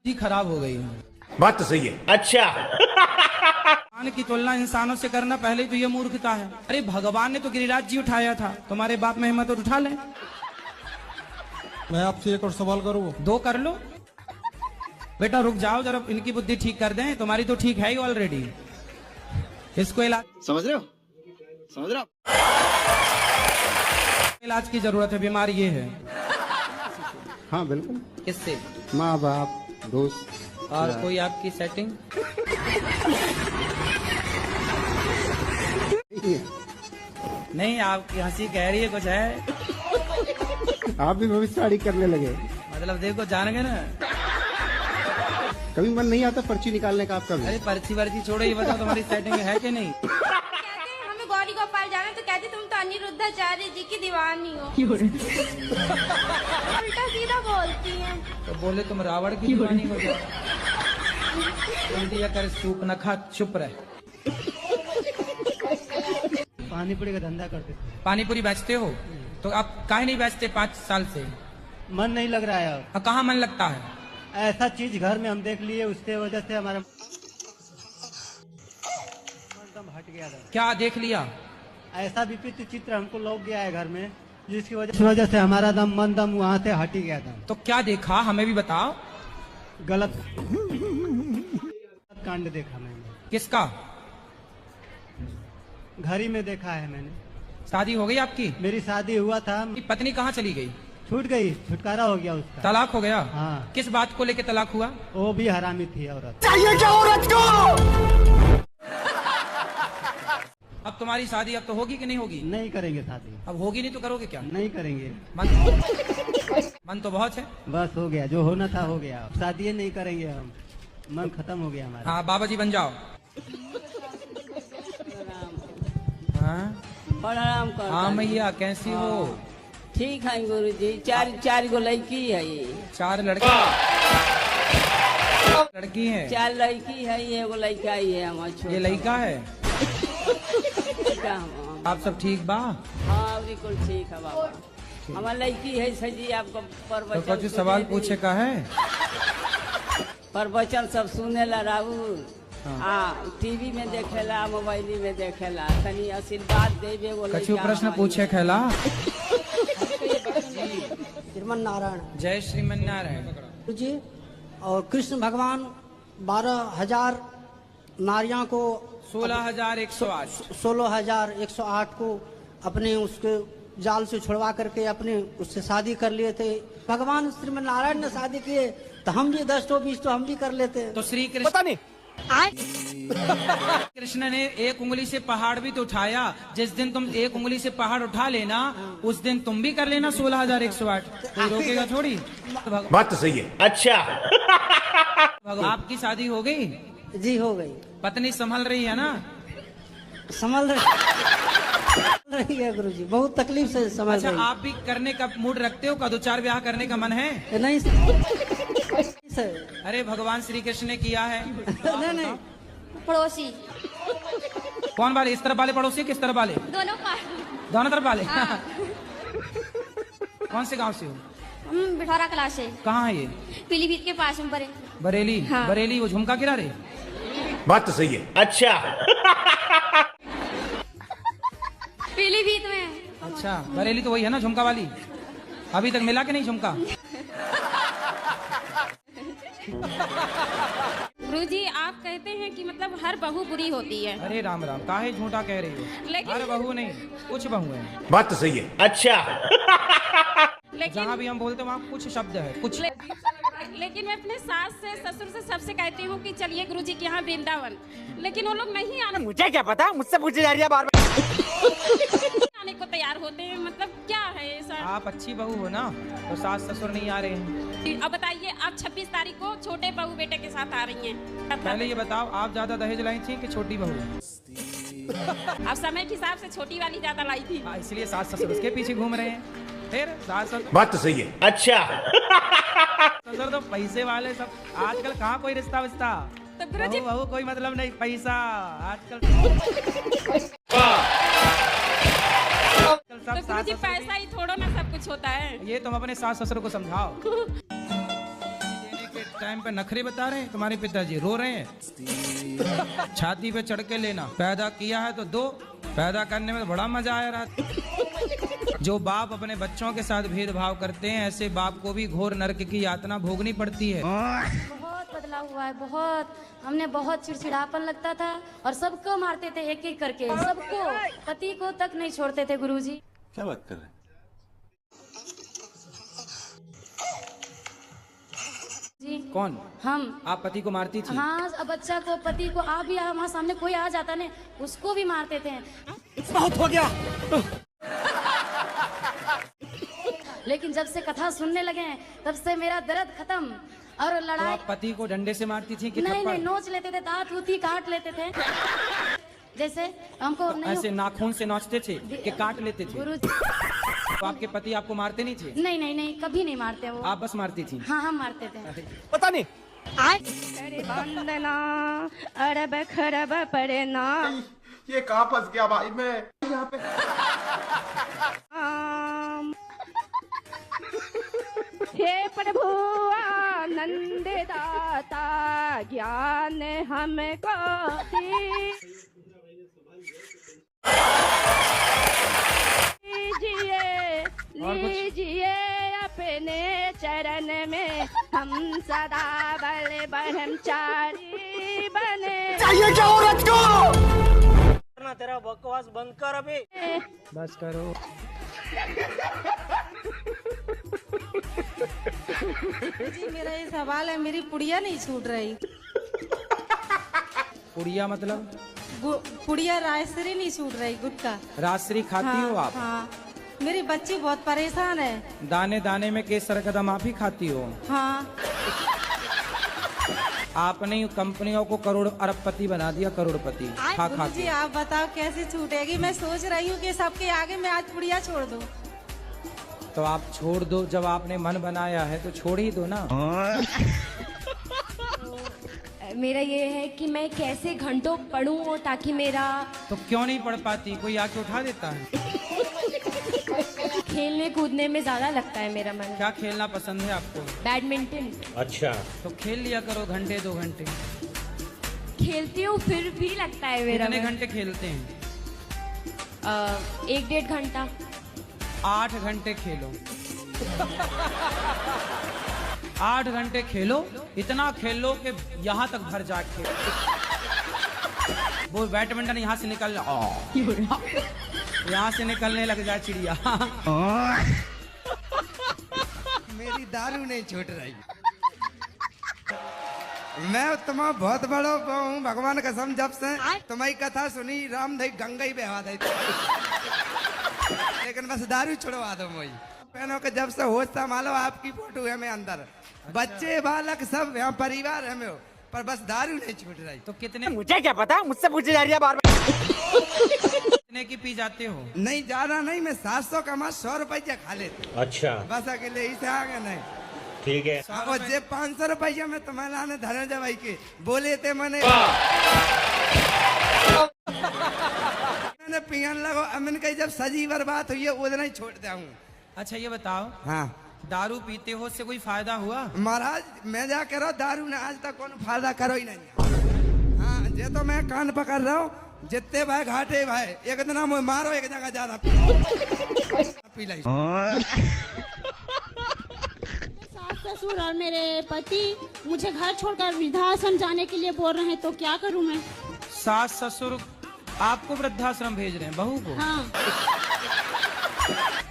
ही खराब हो गई। बात तो सही है। अच्छा। भगवान की तुलना इंसानों से करना पहले तो ये मूर्खता है। अरे भगवान ने तो गिरिराज जी उठाया था, तुम्हारे बाप में हिम्मत और उठा ले। मैं आपसे एक और सवाल करूँ? दो कर लो बेटा, रुक जाओ जरा, इनकी बुद्धि ठीक कर दें। तुम्हारी तो ठीक है ही ऑलरेडी। इसको इलाज समझ रहे हो? समझ रहे हो? इलाज की जरूरत है, बीमारी ये है। हाँ बिल्कुल। किससे? माँ बाप, दोस्त और कोई आपकी सेटिंग? नहीं, आपकी हंसी कह रही है कुछ है। आप भी भविष्यवाणी करने लगे। मतलब देखो, जान गए ना। कभी मन नहीं आता पर्ची निकालने का आपका भी? अरे पर्ची वर्ची छोड़ो, ये बताओ तुम्हारी सेटिंग है कि नहीं? कहते हैं हमें गौरी गोपाल जाना, तो कहते तुम तो अनिरुद्धाचार्य जी की दीवानी हो। उल्टा सीधा बोलती हैं। तो बोले तुम रावण की दीवानी हो जाओ। उल्टी कर सूप न खा, चुप रहे। पानी पूरी का धंधा करते थे। पानी पूरी बेचते हो तो आप काहे नहीं बेचते 5 साल से? मन नहीं लग रहा है अब। कहाँ मन लगता है? ऐसा चीज घर में हम देख लिए, उसके वजह से हमारा मन दम हट गया था। क्या देख लिया? ऐसा विचित्र चित्र हमको लौक गया है घर में, जिसकी वजह से हमारा मन दम वहाँ से हट ही गया था। तो क्या देखा, हमें भी बताओ। गलत कांड देखा मैंने। किसका? घर ही में देखा है मैंने। शादी हो गई आपकी? मेरी शादी हुआ था, पत्नी कहाँ चली गई? छूट गई, छुटकारा हो गया उसका। तलाक हो गया? हाँ। किस बात को लेके तलाक हुआ? वो भी हरामी थी औरत। चाहिए क्या औरत को? अब तुम्हारी शादी अब तो होगी कि नहीं होगी? नहीं करेंगे शादी। अब होगी नहीं तो करोगे क्या? नहीं करेंगे। मन तो बहुत है। बस हो गया, जो होना था हो गया। शादी नहीं करेंगे हम, मन खत्म हो गया हमारा। हाँ बाबा जी बन जाओ। हाँ प्रणाम कर। हाँ मैया, कैसी हो? ठीक है गुरुजी। चार गो लड़की है ये। 4 लड़की है? 4 लड़की है, एगो लड़का ही है हमारा छोटा। ये लड़का है? हाँ आप सब ठीक बा? बिल्कुल ठीक है बाबा। हमारा लड़की है सजी, आपको तो कुछ सवाल पूछे का है? प्रवचन सब सुने ला राहुल। टीवी में देखेला, मोबाइल में देखेला, तनी आशीर्वाद देवे। कछु प्रश्न पूछे खेला? श्रीमन नारायण जय श्रीमन नारायण जी। और कृष्ण भगवान 12,000 नारियां को 16,108 16,108 को अपने उसके जाल से छुड़वा करके अपने उससे शादी कर लिए थे। भगवान श्रीमन नारायण ने शादी किए, तो हम भी 10 तो 20 तो हम भी कर लेते। तो श्री कृष्ण पता नहीं। कृष्ण ने एक उंगली से पहाड़ भी तो उठाया। जिस दिन तुम एक उंगली से पहाड़ उठा लेना, उस दिन तुम भी कर लेना 16,108। कोई रोकेगा थोड़ी। बात तो सही है। अच्छा। आपकी शादी हो गई? जी हो गई। पत्नी संभल रही है ना? संभल रही है गुरुजी, बहुत तकलीफ से संभल अच्छा, रही। आप भी करने का मूड रखते हो? का 2-4 ब्याह करने का मन है? नहीं सर। अरे भगवान श्री कृष्ण ने किया है। नहीं पड़ोसी कौन वाले? इस तरफ वाले पड़ोसी, किस तरफ वाले? दोनों तरफ वाले। हाँ। कौन से गांव से हो? हम बिठौरा क्लास से। कहाँ है ये? पीलीभीत के पास में पड़े। बरेली? हाँ। बरेली वो झुमका किनारे? बात तो सही है। अच्छा। पीलीभीत में। अच्छा, बरेली तो वही है ना झुमका वाली? अभी तक मिला कि नहीं झुमका? गुरुजी, आप कहते हैं कि मतलब हर बहू बुरी होती है। अरे राम राम, काहे झूठा कह रही हो? लेकिन- हर बहू नहीं, कुछ बहू है। बात तो सही है। अच्छा। लेकिन जहाँ भी हम बोलते हैं वहाँ कुछ शब्द है, कुछ। लेकिन मैं अपने सास से, ससुर से, सबसे कहती हूँ कि चलिए गुरुजी के यहाँ वृंदावन, लेकिन वो लोग नहीं आने। मुझे क्या पता, मुझसे पूछी जा रही है बार बार। आने को तैयार होते हैं। मतलब क्या है ऐसा? आप अच्छी बहू हो ना, तो सास ससुर नहीं आ रहे हैं। अब बताइए, आप 26 तारीख को छोटे बहू बेटे के साथ आ रही हैं। पहले ये बताओ, आप ज्यादा दहेज लाई थी कि छोटी बहू? अब समय के हिसाब से छोटी वाली ज्यादा लाई थी। इसलिए सास ससुर उसके पीछे घूम रहे हैं। फिर सास ससुर, बात तो सही है। अच्छा। ससुर तो पैसे वाले सब। आजकल कहाँ कोई रिश्ता विस्ता? तो गुरुजी, बहू कोई मतलब नहीं, पैसा आजकल। तो गुरुजी पैसा ही थोड़ा ना सब कुछ होता है। ये तुम अपने सास ससुर को समझाओ। देने के टाइम पे नखरे बता रहे हैं, तुम्हारे पिताजी रो रहे हैं। छाती पे चढ़ के लेना, पैदा किया है तो दो, पैदा करने में तो बड़ा मजा आया रहा। जो बाप अपने बच्चों के साथ भेदभाव करते हैं, ऐसे बाप को भी घोर नरक की यातना भोगनी पड़ती है। बहुत बदलाव हुआ है, बहुत। हमने बहुत चिड़चिड़ापन लगता था और सबको मारते थे एक एक करके, सबको, पति को तक नहीं छोड़ते थे गुरुजी। क्या बात कर रहे हैं? जी कौन? हम। आप पति को मारती थी? हाँ, अब बच्चा को, पति को, आप भी हमारे सामने कोई आ जाता ने, उसको भी मारते थे। बहुत हो गया। लेकिन जब से कथा सुनने लगे हैं, तब से मेरा दर्द खत्म। और तो लड़ाई आप पति को डंडे से मारती थी कि नहीं थप्पड़? नहीं, नोच लेते थे, दांत उती काट लेते थे। जैसे हमको नहीं, ऐसे नाखून से नोचते थे कि काट लेते थे? गुरु तो आपके पति आपको मारते नहीं थे? नहीं नहीं नहीं, कभी नहीं मारते वो। आप बस मारती थी? हाँ, हम मारते थे। पता नहीं। वंदना अरब खरब पड़ना, ये कहाँ फंस गया भाई मैं यहाँ पे। हे प्रभु आनंद दाता ज्ञान हमको लीजिए अपने चरण में, हम सदा बल ब्रह्मचारी बने। चाहिए क्या औरत को? तेरा बकवास बंद कर अभी। बस करो। जी मेरा ये सवाल है, मेरी पुड़िया नहीं छूट रही। पुड़िया मतलब? पुड़िया राजश्री नहीं छूट रही, गुटका। राजश्री खाती हो आप? हाँ, मेरी बच्ची बहुत परेशान है। दाने दाने में केसर कदम आप ही खाती हो? हाँ। आपने कंपनियों को करोड़ अरबपति बना दिया, करोड़पति खा खा जी के। आप बताओ कैसे छूटेगी? मैं सोच रही हूँ कि सबके आगे मैं आज पुड़िया छोड़ दूँ। तो आप छोड़ दो, जब आपने मन बनाया है तो छोड़ ही दो ना। मेरा ये है कि मैं कैसे घंटों पढूं ताकि मेरा तो क्यों नहीं पढ़ पाती? कोई आके उठा देता है। खेलने कूदने में ज्यादा लगता है मेरा मन। क्या खेलना पसंद है आपको? बैडमिंटन अच्छा। तो खेल लिया करो घंटे 2 घंटे। खेलती हूँ फिर भी लगता है मेरा कितने मन। घंटे खेलते हैं? 1-1.5 घंटा। 8 घंटे खेलो। 8 घंटे खेलो, इतना खेलो कि यहाँ तक भर जा खेलो। वो बैडमिंटन यहाँ से निकल यहाँ से निकलने लग जाए चिड़िया। मेरी दारू नहीं छूट रही। मैं तुम्हारा बहुत बड़ा हूँ, भगवान कसम, जब से तुम्हारी कथा सुनी राम दई गंगा ही बहा दी। लेकिन बस दारू छुड़वा दो मुझे। बहनों के जब से होश संभालो, आपकी फोटो है मैं अंदर, बच्चे बालक सब यहाँ परिवार है में, पर बस दारू नहीं छूट रही। तो कितने मुझे क्या पता, मुझसे पूछी जा रही है बार बार। कितने की पी जाते हो? नहीं ज्यादा नहीं, मैं 700 कमा 100 रुपया खा लेती। अच्छा, बस अकेले ही से आगे नहीं। ठीक है। और जे 500 रुपया में तुम्हारे लाने धनंजय भाई के बोले थे, मैंने पियन लगो। अमिन कही जब सजी बर्बाद हुई है उधर ही छोड़ दे हूँ। अच्छा ये बताओ, हाँ दारू पीते हो उससे कोई फायदा हुआ? महाराज मैं जा करो दारू ने आज तक कोनो फायदा करो ही नहीं। हाँ जे तो मैं कान पकड़ रहा हूँ, जितने भाई घाटे भाई, एक दिन हम मारो, एक जगह ज्यादा पी लाई। ससुर और मेरे पति मुझे घर छोड़कर वृद्धाश्रम जाने के लिए बोल रहे हैं, तो क्या करूं मैं? सास ससुर आपको वृद्धाश्रम भेज रहे हैं, बहू को? हाँ।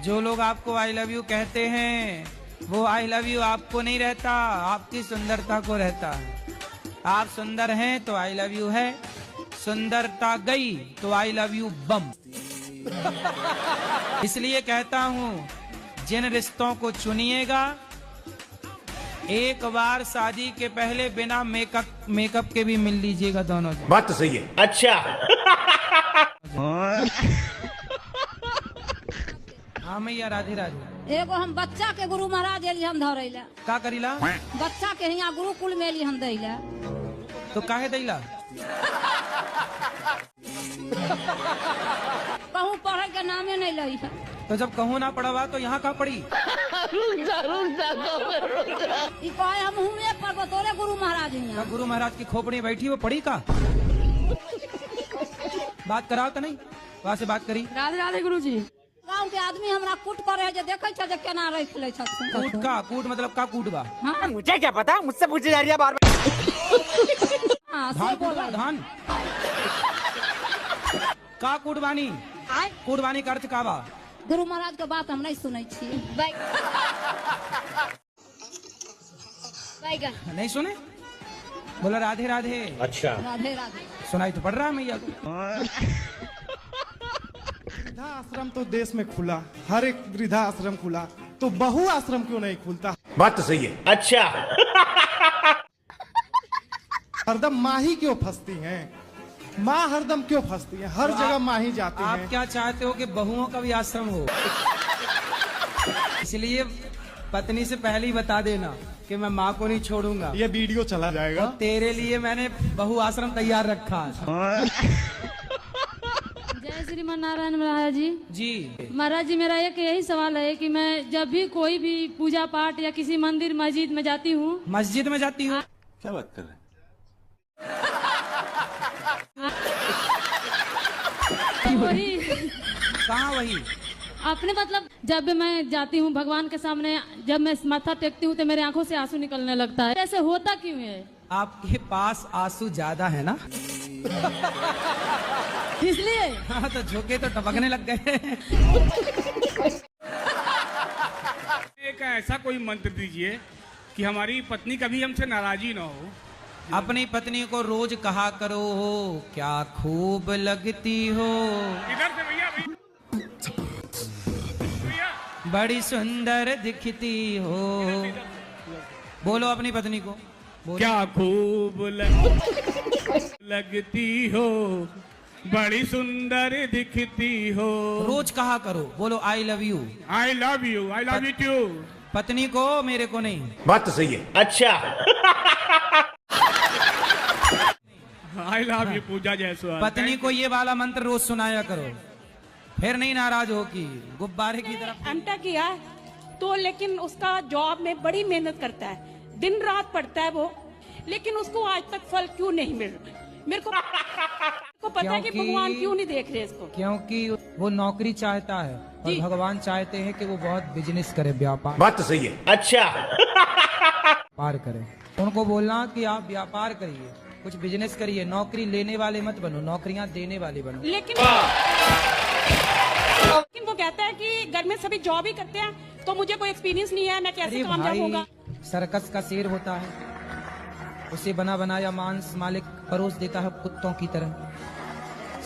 जो लोग आपको आई लव यू कहते हैं, वो आई लव यू आपको नहीं रहता, आपकी सुंदरता को रहता है। आप सुंदर हैं तो आई लव यू है, सुंदरता गई तो आई लव यू बम। इसलिए कहता हूँ, जिन रिश्तों को चुनिएगा, एक बार शादी के पहले बिना मेकअप के भी मिल लीजिएगा दोनों से। बात तो सही है। अच्छा। हाँ मैया, राधे राधे। एगो हम बच्चा के गुरु महाराज एली हम धरे ला। का करीला? बच्चा के यहाँ गुरुकुल में एली हम दैला। तो काहे दैला? कहूँ पढ़े के नामे नहीं लई है। तो जब कहूँ ना पढ़वा तो यहाँ कहाँ पढ़ी? हम हुए पर बतौरे गुरु महाराज क्या गुरु महाराज की खोपड़ी बैठी वो पढ़ी का? बात कराओ तो नहीं, वहाँ से बात करी। राधे राधे गुरु जी। गाँव के आदमी हमरा कूट करे जे देखे छे जे केना रख ले छथुन। कूट का कूट मतलब का कूट बा? हाँ मुझे क्या पता, मुझसे पूछी जा रही है बार बार। हाँ धान सही कूट बोला। बा, धान का कूटबानी? कूटबानी का अर्थ का बा? गुरु महाराज के बात हम नहीं सुनै छी। बैगन नहीं सुने? बोला राधे राधे। अच्छा, राधे राधे। सुनाई तो पड़ रहा है मैया को। वृद्धा आश्रम तो देश में खुला, हर एक वृद्धा आश्रम खुला, तो बहु आश्रम क्यों नहीं खुलता? बात तो सही है। अच्छा, हरदम माँ ही क्यों फंसती हैं? माँ हरदम क्यों फंसती है? हर जगह माँ ही जाती आप है। क्या चाहते हो कि बहुओं का भी आश्रम हो? इसलिए पत्नी से पहले ही बता देना कि मैं माँ को नहीं छोड़ूंगा। ये वीडियो चला जाएगा। तेरे लिए मैंने बहु आश्रम तैयार रखा है। जय श्रीमान नारायण महाराज जी। जी महाराज जी, मेरा एक यही सवाल है कि मैं जब भी कोई भी पूजा पाठ या किसी मंदिर मस्जिद में जाती हूँ। मस्जिद में जाती हूँ? क्या बात कर रहे हैं? वही कहाँ वही? अपने मतलब जब भी मैं जाती हूँ भगवान के सामने, जब मैं माथा टेकती हूँ तो मेरे आंखों से आंसू निकलने लगता है। ऐसे होता क्यों है? आपके पास आंसू ज्यादा है ना, इसलिए। हाँ तो झोंके तो टपकने लग गए। एक ऐसा कोई मंत्र दीजिए कि हमारी पत्नी कभी हमसे नाराजी ना हो। अपनी पत्नी को रोज कहा करो, हो क्या खूब लगती हो, इधर से भैया भैया बड़ी सुंदर दिखती हो। बोलो अपनी पत्नी को, बोलो। क्या खूब लगती हो, बड़ी सुंदर दिखती हो। रोज कहा करो। बोलो I love you. I love you, I love you too. पत्नी को, मेरे को नहीं। बात तो सही है। अच्छा, आई लव यू पूजा जायसवाल। पत्नी को ये वाला मंत्र रोज सुनाया करो, फिर नहीं नाराज हो कि गुब्बारे की तरफ। एमटेक किया है तो, लेकिन उसका जॉब में बड़ी मेहनत करता है, दिन रात पढ़ता है वो, लेकिन उसको आज तक फल क्यों नहीं मिल रहा? मेरे को पता है कि भगवान क्यों नहीं देख रहे इसको। क्योंकि वो नौकरी चाहता है और भगवान चाहते हैं कि वो बहुत बिजनेस करे, व्यापार। बात तो सही है। अच्छा, व्यापार करे। उनको बोलना कि आप व्यापार करिए, कुछ बिजनेस करिए, नौकरी लेने वाले मत बनो, नौकरियां देने वाले बनो। लेकिन वो कहता है कि घर में सभी जॉब ही करते हैं, तो मुझे कोई एक्सपीरियंस नहीं है, मैं कैसे कामयाब होगा? सर्कस का शेर होता है, उसे बना बनाया मांस मालिक परोस देता है कुत्तों की तरह।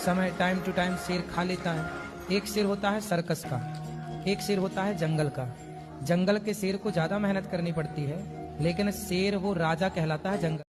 समय टाइम टू टाइम शेर खा लेता है। एक शेर होता है सर्कस का, एक शेर होता है जंगल का। जंगल के शेर को ज्यादा मेहनत करनी पड़ती है, लेकिन शेर वो राजा कहलाता है जंगल।